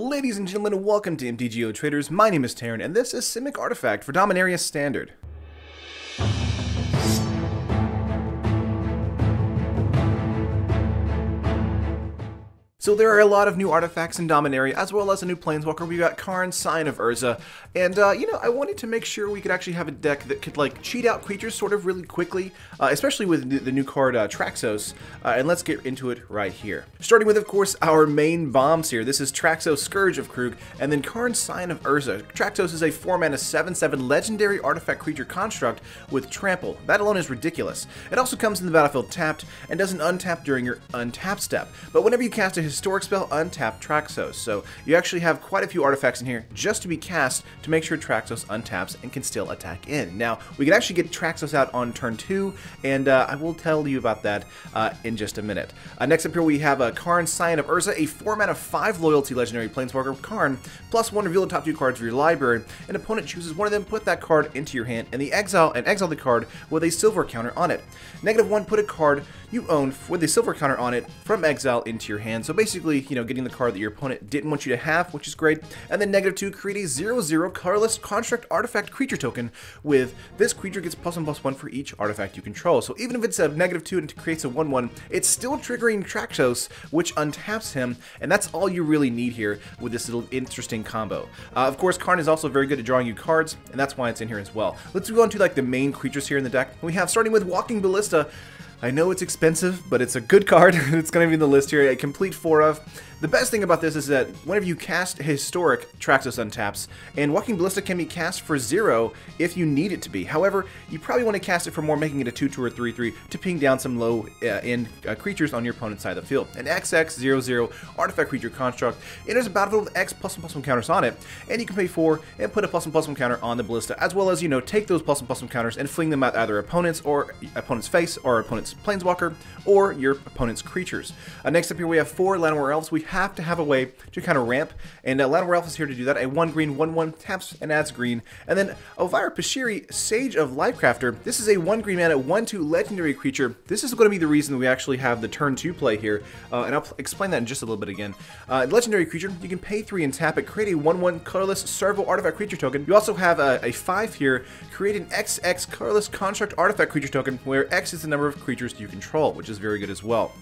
Ladies and gentlemen, welcome to MtG Traders. My name is Taryn, and this is Simic Artifact for Dominaria Standard. So there are a lot of new artifacts in Dominaria, as well as a new planeswalker. We got Karn, Sign of Urza, and I wanted to make sure we could actually have a deck that could like cheat out creatures sort of really quickly, especially with the new card Traxos. And let's get into it right here. Starting with, of course, our main bombs here. This is Traxos, Scourge of Krug, and then Karn, Sign of Urza. Traxos is a 4-mana 7/7 legendary artifact creature construct with trample. That alone is ridiculous. It also comes in the battlefield tapped and doesn't untap during your untap step. But whenever you cast a historic spell, untap Traxos. So you actually have quite a few artifacts in here just to be cast to make sure Traxos untaps and can still attack in. Now, we can actually get Traxos out on turn 2, and I will tell you about that in just a minute. Next up here we have Karn, Sign of Urza, a 4-mana 5 loyalty legendary planeswalker. Karn, +1, reveal the top 2 cards of your library. An opponent chooses one of them, put that card into your hand, and exile the card with a silver counter on it. -1, put a card you own with a silver counter on it from exile into your hand. So basically, getting the card that your opponent didn't want you to have, which is great. And then -2, create a 0/0 colorless construct artifact creature token with this creature gets +1/+1 for each artifact you control. So even if it's a -2 and it creates a 1/1, it's still triggering Traxos, which untaps him, and that's all you really need here with this little interesting combo. Of course, Karn is also very good at drawing you cards, and that's why it's in here as well. Let's go on to like the main creatures here in the deck. We have, starting with Walking Ballista. I know it's expensive, but it's a good card. It's going to be in the list here, a complete 4 of. The best thing about this is that whenever you cast Historic, Traxos untaps, and Walking Ballista can be cast for 0 if you need it to be. However, you probably want to cast it for more, making it a 2/2 or 3/3 to ping down some low-end creatures on your opponent's side of the field. An XX 0/0 artifact creature construct enters a battlefield with X +1/+1 counters on it, and you can pay 4 and put a +1/+1 counter on the Ballista, as well as, take those +1/+1 counters and fling them at either opponent's face or opponent's planeswalker or your opponent's creatures. Next up here we have 4 Llanowar Elves. We have to have a way to kind of ramp, and Llanowar Elf is here to do that. A 1 green 1/1 taps and adds green. And then Elvira Pashiri, Sage of Lifecrafter. This is a 1 green mana 1/2 legendary creature. This is going to be the reason we actually have the turn 2 play here, and I'll explain that in just a little bit again. Legendary creature, you can pay 3 and tap it, create a 1/1 colorless servo artifact creature token. You also have a 5 here, create an XX colorless construct artifact creature token, where X is the number of creatures you control, which is very good as well.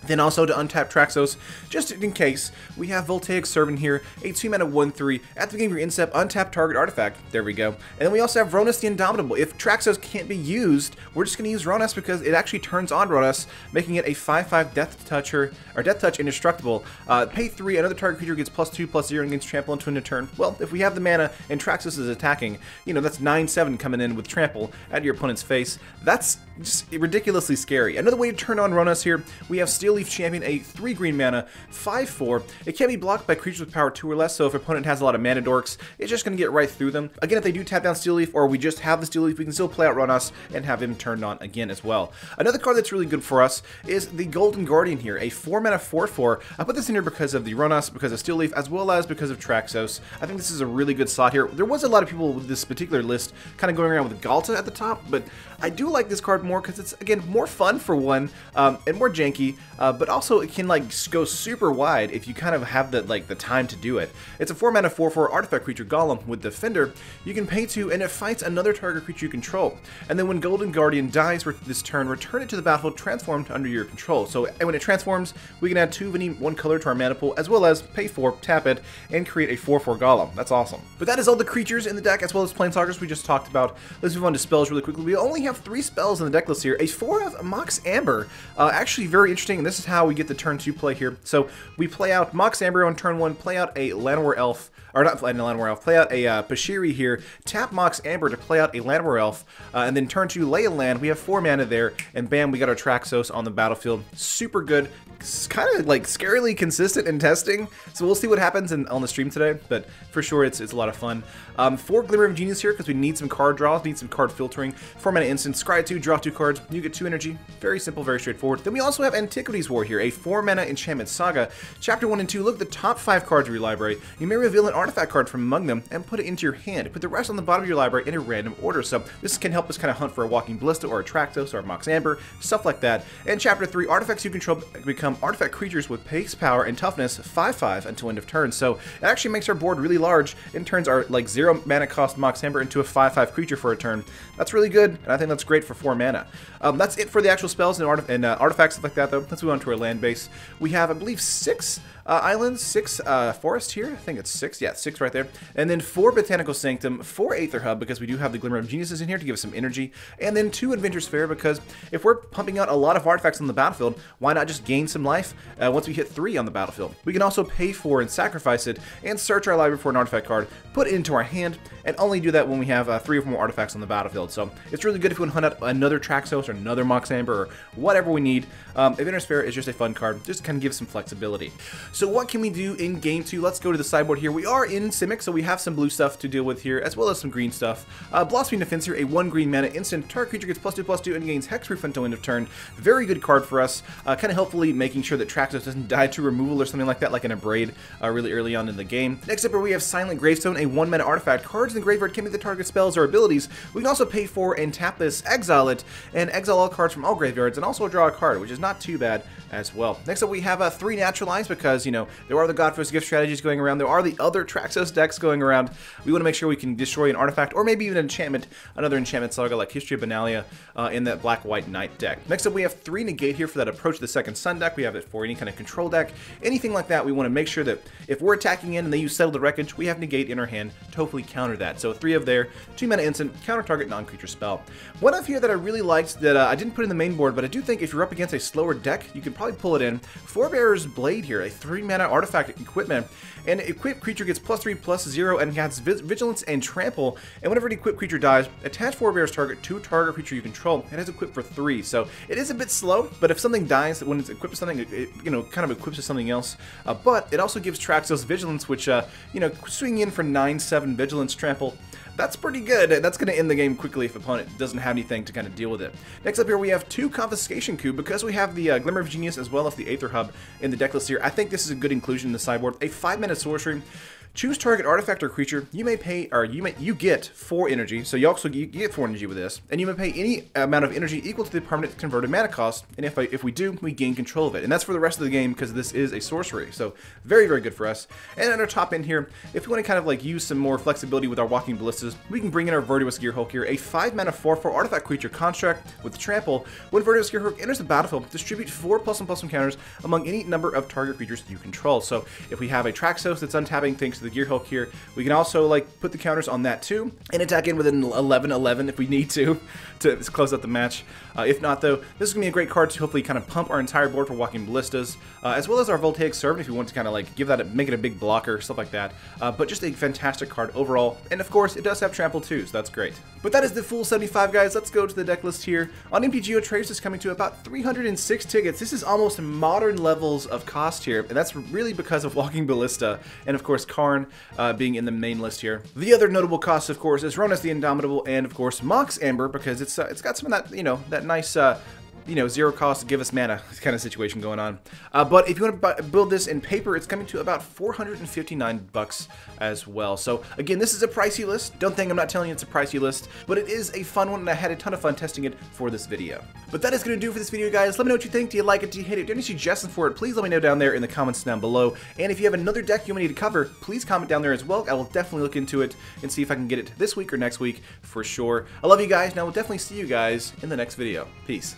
Then also to untap Traxos, just in case, we have Voltaic Servant here, a 2-mana 1/3. At the beginning of your end step, untap target artifact. There we go. And then we also have Ronas the Indomitable. If Traxos can't be used, we're just going to use Ronas because it actually turns on Ronas, making it a 5/5 Death Touch indestructible. Pay 3, another target creature gets +2/+0 and gains trample into a turn. Well, if we have the mana and Traxos is attacking, that's 9/7 coming in with trample at your opponent's face. That's just ridiculously scary. Another way to turn on Ronas here, we have Steel Leaf Champion, a 3 green mana 5/4. It can be blocked by creatures with power 2 or less, so if an opponent has a lot of mana dorks, it's just going to get right through them. Again, if they do tap down Steel Leaf, or we just have the Steel Leaf, we can still play out Ronas and have him turned on again as well. Another card that's really good for us is the Golden Guardian here, a 4-mana 4/4. I put this in here because of the Ronas, because of Steel Leaf, as well as because of Traxos. I think this is a really good slot here. There was a lot of people with this particular list kind of going around with Galta at the top, but I do like this card more because it's, again, more fun for one, and more janky, but also it can go super wide if you kind of have the time to do it. It's a 4-mana 4/4 artifact creature golem with Defender. You can pay 2 and it fights another target creature you control. And then when Golden Guardian dies this turn, return it to the battlefield transformed under your control. So when it transforms, we can add 2 of any one color to our mana pool, as well as pay 4, tap it, and create a 4/4 golem. That's awesome. But that is all the creatures in the deck, as well as planeswalkers we just talked about. Let's move on to spells really quickly. We only have 3 spells in the deck list here. A 4 of Mox Amber. Actually very interesting, and this is how we get the turn 2 play here. So we play out Mox Amber on turn 1, play out a Llanowar Elf, or not a Llanowar Elf, play out a Pashiri here, tap Mox Amber to play out a Llanowar Elf, and then turn 2 lay a land. We have 4 mana there, and bam, we got our Traxos on the battlefield. Super good. It's kind of scarily consistent in testing, so we'll see what happens on the stream today, but for sure it's a lot of fun. 4 Glimmer of Genius here because we need some card draws, need some card filtering. 4 mana instant, scry 2, draw 2 cards, you get 2 energy. Very simple, very straightforward. Then we also have Antiquities War here, a 4 mana enchantment saga. Chapter 1 and 2, look at the top 5 cards of your library. You may reveal an artifact card from among them and put it into your hand. Put the rest on the bottom of your library in a random order. So this can help us kind of hunt for a Walking Ballista or a Traxos or a Mox Amber, stuff like that. And Chapter 3, artifacts you control become become artifact creatures with pace, power, and toughness 5/5 until end of turn. So it actually makes our board really large and turns our like 0 mana cost Mox Amber into a 5/5 creature for a turn. That's really good, and I think that's great for 4 mana. That's it for the actual spells and, artifacts stuff like that, though. Let's move on to our land base. We have, I believe, 6 islands, 6 forests here. I think it's 6. Yeah, 6 right there. And then 4 Botanical Sanctum, 4 Aether Hub, because we do have the Glimmer of Geniuses in here to give us some energy. And then 2 Adventurous Fair, because if we're pumping out a lot of artifacts on the battlefield, why not just gain some life once we hit 3 on the battlefield? We can also pay for and sacrifice it and search our library for an artifact card, put it into our hand, and only do that when we have 3 or more artifacts on the battlefield. So it's really good if we want to hunt out another Traxos or another Mox Amber or whatever we need. Adventurous Fair is just a fun card, just kind of gives some flexibility. So what can we do in game 2? Let's go to the sideboard here. We are in Simic, so we have some blue stuff to deal with here, as well as some green stuff. Blossoming Defense here, a 1 green mana instant. Target creature gets +2/+2 and gains hexproof until end of turn. Very good card for us, kind of helpfully making sure that Traxos doesn't die to removal or something like that, like in a Braid really early on in the game. Next up here we have Silent Gravestone, a 1 mana artifact. Cards in the graveyard can be the target spells or abilities. We can also pay for and tap this, exile it, and exile all cards from all graveyards, and also draw a card, which is not too bad as well. Next up we have 3 Naturalize, because, you know, there are the Godforce gift strategies going around. There are the other Traxos decks going around. We want to make sure we can destroy an artifact, or maybe even an enchantment, another enchantment saga like History of Benalia in that Black-White Knight deck. Next up we have 3 Negate here for that Approach the Second Sun deck. We have it for any kind of control deck. Anything like that, we want to make sure that if we're attacking in and they use Settle the Wreckage, we have Negate in our hand to hopefully counter that. So 3 of there, 2 mana instant, counter target non-creature spell. One of here that I really liked that I didn't put in the main board, but I do think if you're up against a slower deck, you could probably pull it in. Forebearer's Blade here, a 3 mana artifact equipment, and equipped creature gets +3/+0 and has Vigilance and Trample, and whenever an equipped creature dies, attach Forebearer's target to target creature you control. It has equipped for 3, so it is a bit slow, but if something dies when it's equipped to something, it you know, kind of equips to something else. But it also gives Traxos Vigilance, which, you know, swinging in for 9/7 Vigilance Trample, that's pretty good. That's going to end the game quickly if opponent doesn't have anything to kind of deal with it. Next up here we have 2 Confiscation Coup, because we have the Glimmer of Genius as well as the Aether Hub in the deck list here. I think this is a good inclusion in the sideboard. A 5-mana sorcery. Choose target artifact or creature. You may pay, or you get 4 energy. So you get 4 energy with this, and you may pay any amount of energy equal to the permanent converted mana cost. And if we do, we gain control of it, and that's for the rest of the game because this is a sorcery. So very good for us. And at our top end here, if we want to kind of like use some more flexibility with our Walking Ballistas, we can bring in our Virtuous Gearhulk here, a 5 mana 4/4 artifact creature construct with Trample. When Virtuous Gearhulk enters the battlefield, distribute 4 +1/+1 counters among any number of target creatures you control. So if we have a Traxos that's untapping thanks to the Gearhulk here, we can also like put the counters on that too, and attack in with an 11/11 if we need to close out the match. If not though, this is gonna be a great card to hopefully kind of pump our entire board for Walking Ballistas, as well as our Voltaic Servant if you want to kind of like give that make it a big blocker, stuff like that. But just a fantastic card overall, and of course it does have Trample too, so that's great. But that is the full 75, guys. Let's go to the deck list here. On MtG, Traxos is coming to about 306 tickets. This is almost modern levels of cost here, and that's really because of Walking Ballista and of course Karn being in the main list here. The other notable costs, of course, is Ronas the Indomitable and of course Mox Amber, because it's got some of that, you know, that nice you know, 0 cost, give us mana kind of situation going on. But if you want to build this in paper, it's coming to about 459 bucks as well. So again, this is a pricey list. Don't think I'm not telling you it's a pricey list, but it is a fun one, and I had a ton of fun testing it for this video. But that is going to do it for this video, guys. Let me know what you think. Do you like it? Do you hate it? Do you have any suggestions for it? Please let me know down there in the comments down below. And if you have another deck you want me to cover, please comment down there as well. I will definitely look into it and see if I can get it this week or next week for sure. I love you guys, and I will definitely see you guys in the next video. Peace.